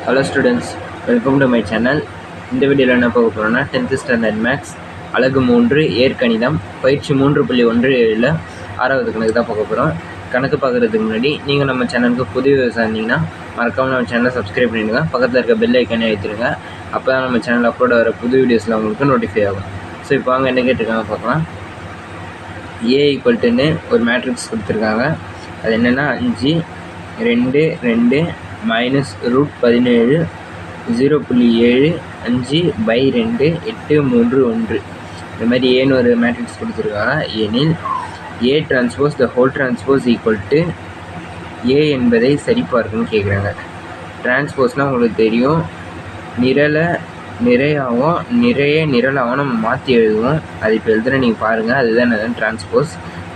Hello students, welcome to my channel. இந்த வீடியோவில் என்ன பார்க்க போகிறோம்னா 10th ஸ்டாண்டர்ட் மேக்ஸ் அலகு 3 ஏற்கணிதம் பயிற்சி 3.17ல் 6வது கணக்கு தான் பார்க்க போகிறோம். கணக்கு பார்க்குறதுக்கு முன்னாடி நீங்கள் நம்ம சேனலுக்கு புது விவசாயம் இருந்தீங்கன்னா மறக்காமல் நம்ம சேனலை சப்ஸ்கிரைப் பண்ணிடுங்க, பக்கத்தில் இருக்க பெல் ஐக்கானே வைத்துருங்க. அப்போ தான் நம்ம சேனலில் அப்லோட் வர புது வீடியோஸில் உங்களுக்கு நோட்டிஃபை ஆகும். ஸோ இப்போ வாங்க என்ன கேட்டிருக்காங்க பார்க்கலாம். ஏ ஈக்குவல்ட்டுன்னு ஒரு மேட்ரிக்ஸ் கொடுத்துருக்காங்க. அது என்னென்னா 5 2 2 -√17 0.7 5/2 8 3 1 இந்த மாதிரி ஏன்னு ஒரு மேட்ரிக்ஸ் கொடுத்துருக்காங்க. எனில் A transpose the whole transpose equal to A என்பதை சரிபார்க்கணும்னு கேட்குறாங்க. டிரான்ஸ்போஸ்னால் உங்களுக்கு தெரியும், நிறையாகவும் நிரலாகவும் நம்ம மாற்றி எழுதுவோம். அது இப்போ எழுதுன நீங்கள் பாருங்கள், அதுதான் டிரான்ஸ்போஸ்.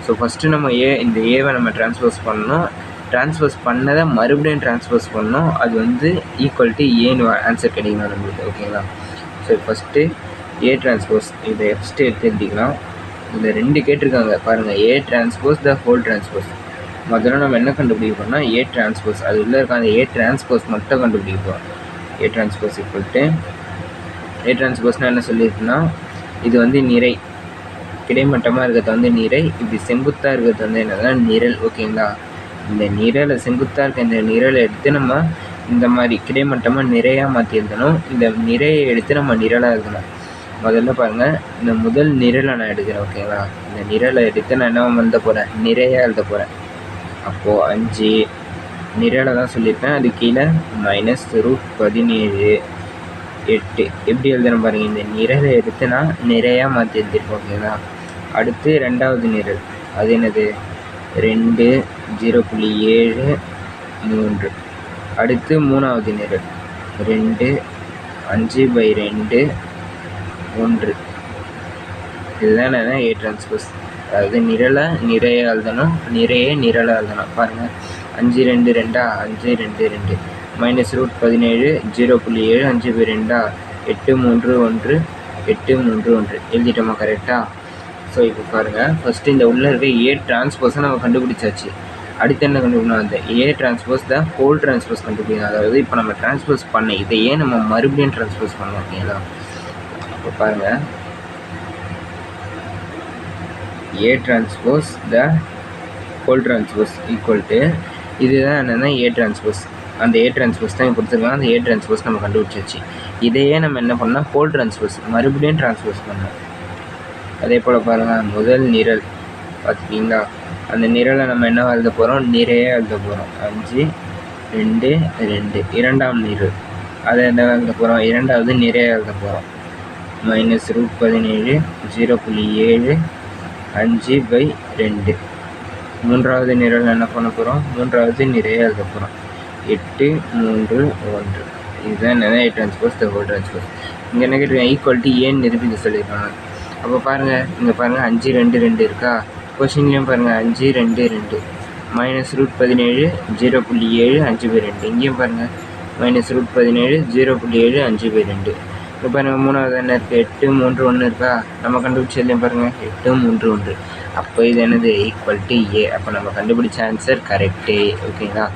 ஸோ ஃபஸ்ட்டு நம்ம இந்த ஏவை நம்ம டிரான்ஸ்போஸ் பண்ணணும். டிரான்ஸ்போஸ் பண்ணதை மறுபடியும் டிரான்ஸ்போஸ் பண்ணோம், அது ஈக்குவல் டு ஏன்னு ஆன்சர் கிடைக்கணும் நம்மளுக்கு. ஓகேங்களா? ஸோ ஃபஸ்ட்டு ஏ டிரான்ஸ்போஸ் இதை ஃபஸ்ட்டு எடுத்து எழுதிக்கலாம். இதில் 2 கேட்டிருக்காங்க பாருங்கள். ஏ டிரான்ஸ்போஸ் த ஹோல் டிரான்ஸ்போஸ். முதல்ல நம்ம என்ன கண்டுபிடிப்போம்னா ஏ டிரான்ஸ்போஸ், அது உள்ளே இருக்க அந்த ஏ டிரான்ஸ்போஸ் மட்டும் கண்டுபிடிப்போம். ஏ டிரான்ஸ்போஸ் ஈக்குவல் டு ஏ டிரான்ஸ்போஸ்னால் என்ன சொல்லியிருக்குன்னா, இது நிறை, கிடைமட்டமாக இருக்கிறது நிறை, இப்படி செங்குத்தாக இருக்கிறது என்னன்னா நிரல். ஓகேங்களா? இந்த நிரலை செங்குத்தாக இருக்க இந்த நிரலை எடுத்து நம்ம இந்த மாதிரி கிடைமட்டமாக நிறையாக மாற்றி எழுதணும். இந்த நிறையை எடுத்து நம்ம நிரலாக எழுதணும். முதல்ல பாருங்கள், இந்த முதல் நிரலை நான் எடுக்கிறேன். ஓகேங்களா? இந்த நிரலை எடுத்து நான் என்ன எழுத போகிறேன், நிறையாக எழுத போகிறேன். அப்போது 5 நிரலை தான் சொல்லியிருப்பேன், அது கீழே -√17 8 எப்படி எழுதுறேன் பாருங்கள். இந்த நிரலை எடுத்து நான் நிறையாக மாற்றி எழுதியிருப்பேன். ஓகேங்களா? அடுத்து 2வது நிரல், அது என்னது 2 0.7 3. அடுத்து 3வது நிரல் 2 5/2 1. இதுதான் ஏ டிரான்ஸ்போஸ். அதாவது நிறைய எழுதணும், நிரலாக எழுதணும். பாருங்கள், 5 2 2 5 2 2 -√17 0.7 5/2 8 3 1 8 3 1 எழுதிட்டோமா? கரெக்டாக? ஸோ இப்போ பாருங்கள், ஃபஸ்ட்டு இந்த உள்ளே இருக்க ஏ டிரான்ஸ்போஸை நம்ம கண்டுபிடிச்சாச்சு. அடுத்து என்ன கண்டுபிடிக்கணும், அந்த ஏ டிரான்ஸ்போஸ் த ஹோல் டிரான்ஸ்போஸ் கண்டுபிடிக்கணும். அதாவது இப்போ நம்ம டிரான்ஸ்போஸ் பண்ண இதையே நம்ம மறுபடியும் டிரான்ஸ்போஸ் பண்ணோம். ஓகேங்களா? இப்போ பாருங்கள், ஏ transpose the whole transpose equal to இதுதான் என்னென்னா ஏ டிரான்ஸ்போஸ். அந்த ஏ டிரான்ஸ்போஸ் தான் கொடுத்துருக்காங்க. அந்த ஏ டிரான்ஸ்போஸ் நம்ம கண்டுபிடிச்சாச்சு. இதையே நம்ம என்ன பண்ணோம், ஹோல் டிரான்ஸ்போஸ் மறுபடியும் டிரான்ஸ்போஸ் பண்ணோம். அதே போல் பாருங்கள், முதல் நிரல் பார்த்துக்கிங்களா, அந்த நிரலை நம்ம என்ன எழுத போகிறோம், நிறைய எழுத போகிறோம். 5 2 2. 2ஆம் நிரல், அதை என்ன எழுத போகிறோம், 2வது நிறைய எழுத போகிறோம். -√17 0.7 5/2. 3வது நிரல் என்ன பண்ண போகிறோம், 3வது நிறைய எழுத போகிறோம். 8 3 1. இதுதான் ஏ டிரான்ஸ்போஸ் த ஹோல் டிரான்ஸ்போஸ். இங்கே என்ன கேட்டிருக்கேன், ஈக்குவல் டு ஏன்னு நிரூபிக்க சொல்லியிருக்காங்க. அப்போ பாருங்கள், இங்கே பாருங்கள் 5 2 2 இருக்கா, கொஸ்டின்லேயும் பாருங்கள் 5 2 2 -√17 0.7 5/2. இங்கேயும் பாருங்கள் -√17 0.7 5/2. இப்போ பாருங்கள், 3வது என்ன இருக்குது, 8 3 1 இருக்கா, நம்ம கண்டுபிடிச்சதுலேயும் பாருங்கள் 8 3 1. அப்போ இது என்னது, ஈக்குவல் டு ஏ. அப்போ நம்ம கண்டுபிடிச்ச ஆன்சர் கரெக்டே. ஓகேங்களா?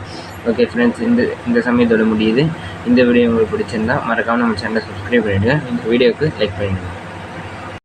ஓகே ஃப்ரெண்ட்ஸ், இந்த சமயத்தோட முடியுது. இந்த வீடியோ உங்களுக்கு பிடிச்சிருந்தா மறக்காமல் நம்ம சேனலை சப்ஸ்கிரைப் பண்ணிவிடுங்க. இந்த வீடியோவுக்கு லைக் பண்ணிவிடுங்க.